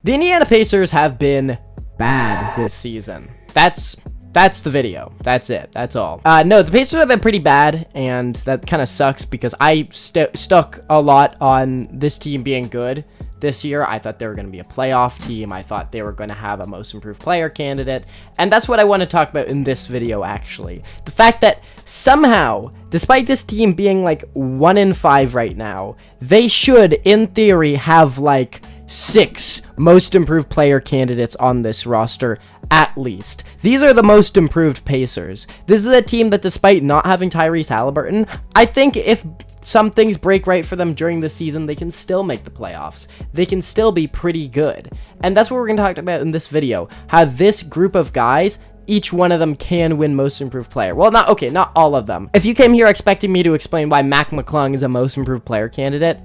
The Indiana Pacers have been bad this season. That's the video. That's it. That's all. No, the Pacers have been pretty bad, and that kind of sucks because I stuck a lot on this team being good this year. I thought they were going to be a playoff team. I thought they were going to have a most improved player candidate, and that's what I want to talk about in this video, actually. The fact that somehow, despite this team being like 1-5 right now, they should, in theory, have like 6 most improved player candidates on this roster, at least. These are the most improved Pacers. This is a team that, despite not having Tyrese Halliburton, I think if some things break right for them during the season, they can still make the playoffs. They can still be pretty good. And that's what we're going to talk about in this video. How this group of guys, each one of them can win most improved player. Well, not all of them. If you came here expecting me to explain why Mac McClung is a most improved player candidate,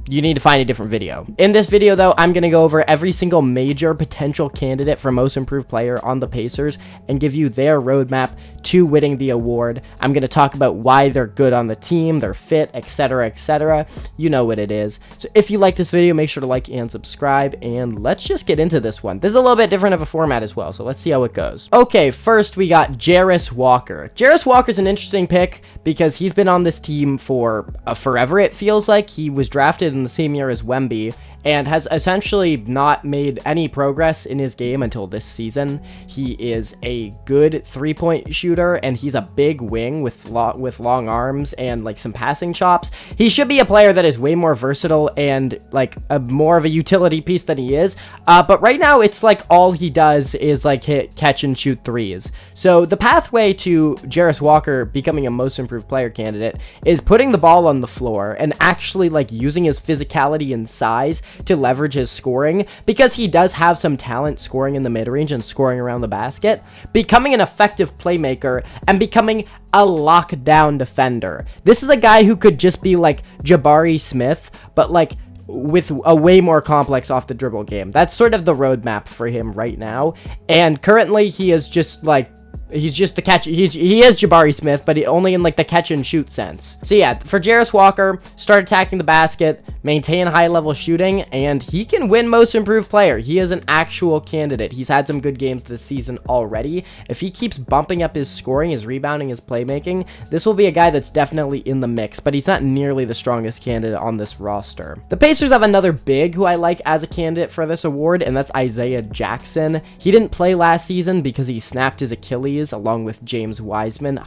you need to find a different video. In this video, though, I'm going to go over every single major potential candidate for most improved player on the Pacers and give you their roadmap to winning the award. I'm going to talk about why they're good on the team, their fit, etc., etc. You know what it is. So if you like this video, make sure to like and subscribe, and let's just get into this one. This is a little bit different of a format as well, so let's see how it goes. Okay, first we got Jarace Walker. Jarace Walker's an interesting pick because he's been on this team for forever, it feels like. He was drafted in the same year as Wemby and has essentially not made any progress in his game until this season. He is a good three-point shooter, and he's a big wing with long arms and like some passing chops. He should be a player that is way more versatile and like more of a utility piece than he is. But right now, it's like all he does is like hit, catch, and shoot threes. So the pathway to Jarace Walker becoming a most improved player candidate is putting the ball on the floor and actually like using his physicality and size to leverage his scoring, because he does have some talent scoring in the mid-range and scoring around the basket, becoming an effective playmaker, and becoming a lockdown defender. This is a guy who could just be like Jabari Smith, but like with a way more complex off the dribble game. That's sort of the roadmap for him right now, and currently he is just like, he's just the catch. He is Jabari Smith, but only in like the catch and shoot sense. So yeah, for Jarace Walker, start attacking the basket, maintain high level shooting, and he can win most improved player. He is an actual candidate. He's had some good games this season already. If he keeps bumping up his scoring, his rebounding, his playmaking, this will be a guy that's definitely in the mix, but he's not nearly the strongest candidate on this roster. The Pacers have another big who I like as a candidate for this award, and that's Isaiah Jackson. He didn't play last season because he snapped his Achilles along with James Wiseman.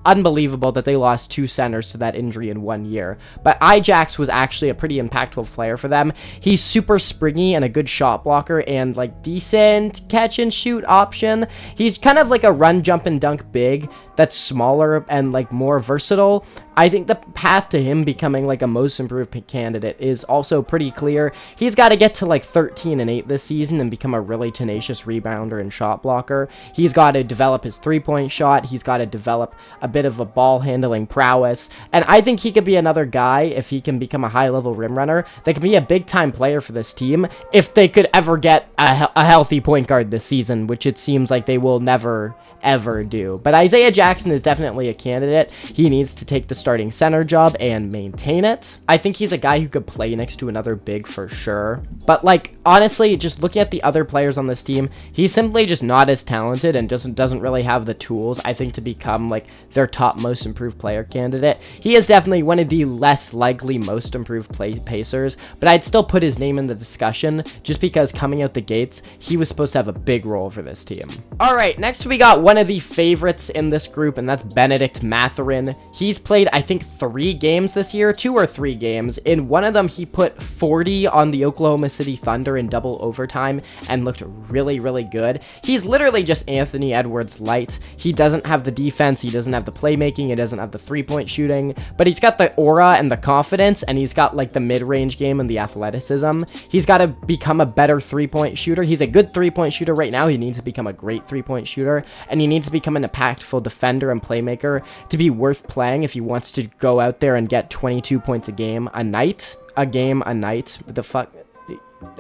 Unbelievable that they lost 2 centers to that injury in 1 year. But Ajax was actually a pretty impactful player for them. He's super springy and a good shot blocker and like decent catch and shoot option. He's kind of like a run, jump, and dunk big that's smaller and like more versatile. I think the path to him becoming like a most improved candidate is also pretty clear. He's got to get to like 13-8 this season and become a really tenacious rebounder and shot blocker. He's got to develop his three-point shot. He's got to develop a bit of a ball handling prowess, and I think he could be another guy, if he can become a high-level rim runner, that could be a big-time player for this team if they could ever get a healthy point guard this season, which it seems like they will never ever do. But Isaiah Jackson is definitely a candidate. He needs to take the starting center job and maintain it. I think he's a guy who could play next to another big for sure. But like, honestly, just looking at the other players on this team, he's simply just not as talented and doesn't really have the tools, I think, to become like their top most improved player candidate. He is definitely one of the less likely most improved Pacers, but I'd still put his name in the discussion just because coming out the gates, he was supposed to have a big role for this team. All right, next we got one of the favorites in this group, and that's Bennedict Mathurin. He's played, I think, 3 games this year, 2 or 3 games. In one of them, he put 40 on the Oklahoma City Thunder in double overtime and looked really, really good. He's literally just Anthony Edwards light. He doesn't have the defense, he doesn't have the playmaking, he doesn't have the three-point shooting, but he's got the aura and the confidence, and he's got like the mid-range game and the athleticism. He's got to become a better three-point shooter. He's a good three-point shooter right now. He needs to become a great three-point shooter, and he needs to become an impactful defender and playmaker to be worth playing if he wants to go out there and get 22 points a game a night. The fuck?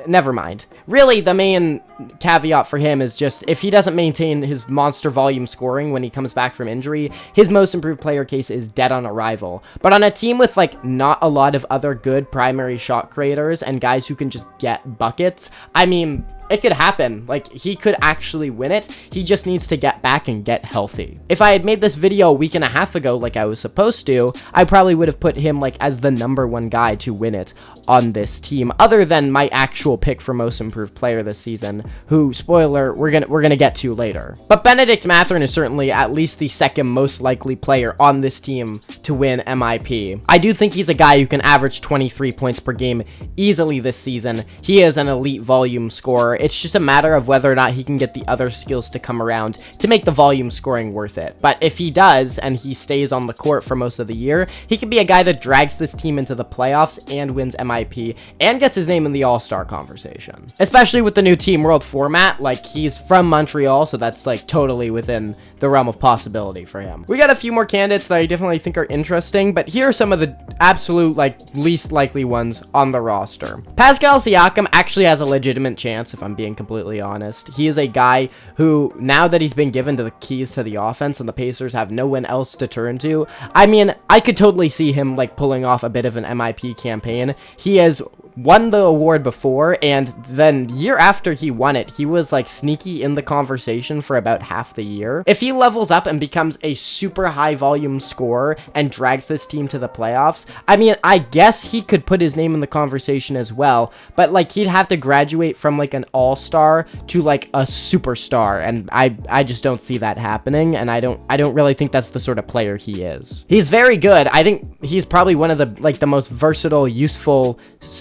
never mind. Really, the main caveat for him is just if he doesn't maintain his monster volume scoring when he comes back from injury, his most improved player case is dead on arrival. But on a team with like not a lot of other good primary shot creators and guys who can just get buckets, I mean, it could happen. Like, he could actually win it. He just needs to get back and get healthy. If I had made this video a week and a half ago like I was supposed to, I probably would have put him like as the #1 guy to win it on this team, other than my actual pick for most improved player this season, who, spoiler, we're gonna get to later. But Benedict Mathurin is certainly at least the second most likely player on this team to win MIP. I do think he's a guy who can average 23 points per game easily this season. He is an elite volume scorer. It's just a matter of whether or not he can get the other skills to come around to make the volume scoring worth it. But if he does, and he stays on the court for most of the year, he could be a guy that drags this team into the playoffs and wins MIP and gets his name in the All-Star conversation. Especially with the new Team World format, like, he's from Montreal, so that's like totally within the realm of possibility for him. We got a few more candidates that I definitely think are interesting, but here are some of the absolute like least likely ones on the roster. Pascal Siakam actually has a legitimate chance, if I'm being completely honest. He is a guy who, now that he's been given the keys to the offense and the Pacers have no one else to turn to, I mean, I could totally see him like pulling off a bit of an MIP campaign. He has won the award before, and then year after he won it, he was like sneaky in the conversation for about half the year. If he levels up and becomes a super high volume scorer and drags this team to the playoffs, I mean, I guess he could put his name in the conversation as well, but like he'd have to graduate from like an all-star to like a superstar, and I just don't see that happening, and I don't really think that's the sort of player he is. He's very good. I think he's probably one of the most versatile, useful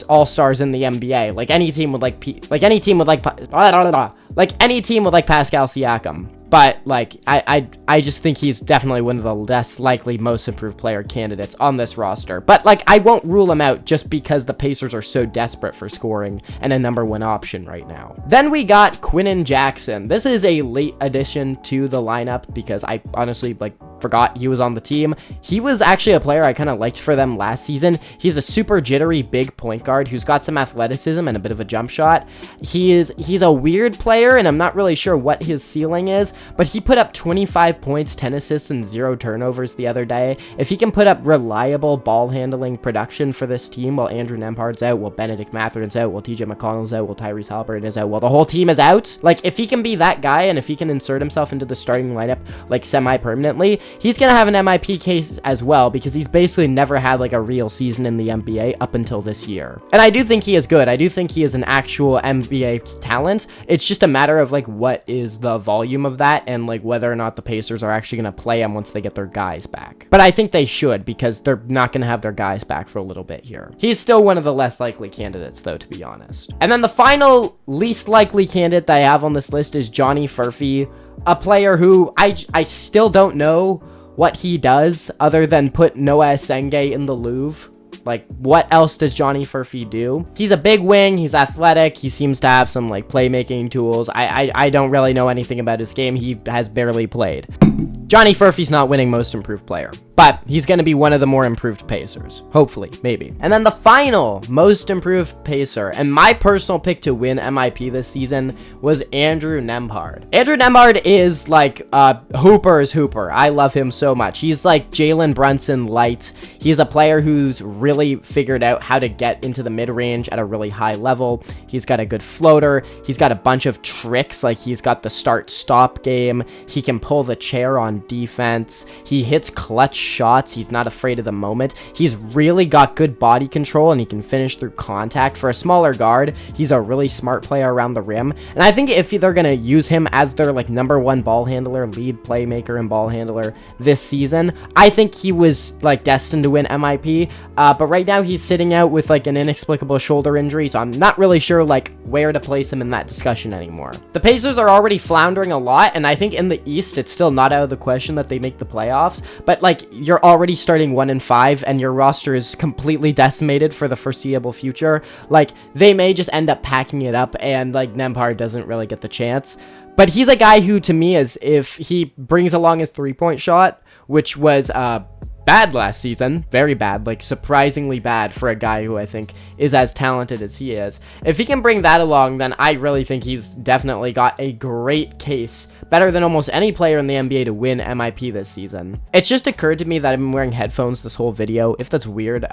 all-stars in the NBA. Like any team would like any team would like Pascal Siakam. But like I just think he's definitely one of the less likely most improved player candidates on this roster. But like I won't rule him out just because the Pacers are so desperate for scoring and a #1 option right now. Then we got Quinnen Jackson. This is a late addition to the lineup because I honestly like forgot he was on the team. He was actually a player I kind of liked for them last season. He's a super jittery big point guard who's got some athleticism and a bit of a jump shot. He's a weird player, and I'm not really sure what his ceiling is, but he put up 25 points, 10 assists, and 0 turnovers the other day. If he can put up reliable ball handling production for this team while Andrew Nembhard's out, while Benedict Mathurin's out, while TJ McConnell's out, while Tyrese Haliburton is out, while the whole team is out, like if he can be that guy and if he can insert himself into the starting lineup like semi-permanently, he's gonna have an MIP case as well, because he's basically never had like a real season in the NBA up until this year. And I do think he is good. I do think he is an actual NBA talent. It's just a matter of like what is the volume of that and like whether or not the Pacers are actually gonna play him once they get their guys back. But I think they should, because they're not gonna have their guys back for a little bit here. He's still one of the less likely candidates though, to be honest. And then the final least likely candidate that I have on this list is Johnny Furphy, a player who I still don't know what he does other than put Noah Senge in the Louvre. Like, what else does Johnny Furphy do? He's a big wing, he's athletic, he seems to have some, like, playmaking tools. I don't really know anything about his game, he has barely played. Johnny Furphy's not winning most improved player, but he's going to be one of the more improved Pacers. Hopefully, maybe. And then the final most improved Pacer, and my personal pick to win MIP this season, was Andrew Nembhard. Andrew Nembhard is like Hooper's Hooper. I love him so much. He's like Jalen Brunson light. He's a player who's really figured out how to get into the mid-range at a really high level. He's got a good floater. He's got a bunch of tricks, like he's got the start-stop game. He can pull the chair on defense. He hits clutch shots. He's not afraid of the moment. He's really got good body control, and he can finish through contact. For a smaller guard, he's a really smart player around the rim. And I think if they're going to use him as their like #1 ball handler, lead playmaker and ball handler this season, I think he was like destined to win MIP. But right now he's sitting out with like an inexplicable shoulder injury, so I'm not really sure like where to place him in that discussion anymore. The Pacers are already floundering a lot, and I think in the East it's still not out of the question that they make the playoffs, but like you're already starting 1-5 and your roster is completely decimated for the foreseeable future. Like they may just end up packing it up, and like Nembhard doesn't really get the chance. But he's a guy who, to me, is if he brings along his 3-point shot, which was bad last season. Very bad, like surprisingly bad for a guy who I think is as talented as he is. If he can bring that along, then I really think he's definitely got a great case, better than almost any player in the NBA to win MIP this season. It's just occurred to me that I've been wearing headphones this whole video. If that's weird,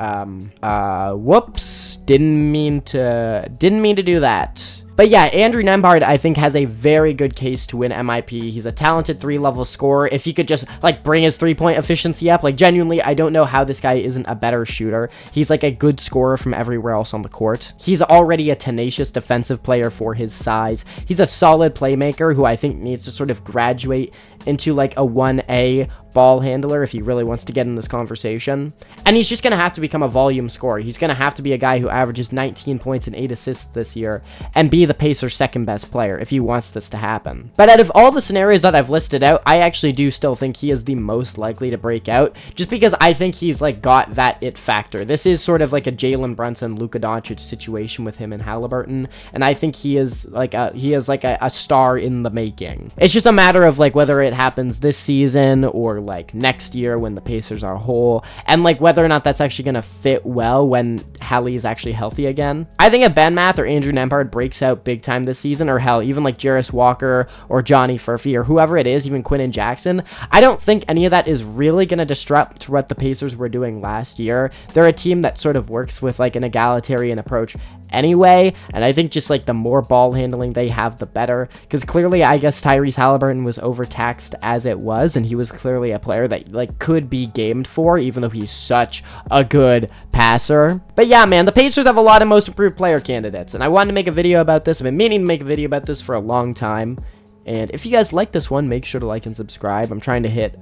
whoops, didn't mean to do that. But yeah, Andrew Nembhard, I think, has a very good case to win MIP. He's a talented 3-level scorer. If he could just, like, bring his 3-point efficiency up, like, genuinely, I don't know how this guy isn't a better shooter. He's, like, a good scorer from everywhere else on the court. He's already a tenacious defensive player for his size. He's a solid playmaker who I think needs to sort of graduate into, like, a 1A ball handler if he really wants to get in this conversation. And he's just going to have to become a volume scorer. He's going to have to be a guy who averages 19 points and 8 assists this year and be the Pacers' second best player if he wants this to happen. But out of all the scenarios that I've listed out, I actually do still think he is the most likely to break out, just because I think he's like got that it factor. This is sort of like a Jalen Brunson, Luka Doncic situation with him and Halliburton, and I think he is like a star in the making. It's just a matter of like whether it happens this season or like next year when the Pacers are whole, and like whether or not that's actually going to fit well when Hallie is actually healthy again. I think if Ben Math or Andrew Nembhard breaks out big time this season, or hell, even like Jarris Walker or Johnny Furphy or whoever it is, even Quinn Jackson, I don't think any of that is really going to disrupt what the Pacers were doing last year. They're a team that sort of works with like an egalitarian approach anyway, and I think just like the more ball handling they have, the better, because clearly I guess Tyrese Halliburton was overtaxed as it was, and he was clearly a player that like could be gamed for, even though he's such a good passer. But yeah, man, the Pacers have a lot of most improved player candidates, and I wanted to make a video about this. I've been meaning to make a video about this for a long time, and if you guys like this one, make sure to like and subscribe. I'm trying to hit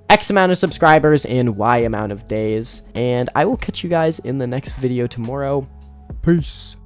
X amount of subscribers in Y amount of days, and I will catch you guys in the next video tomorrow. Peace.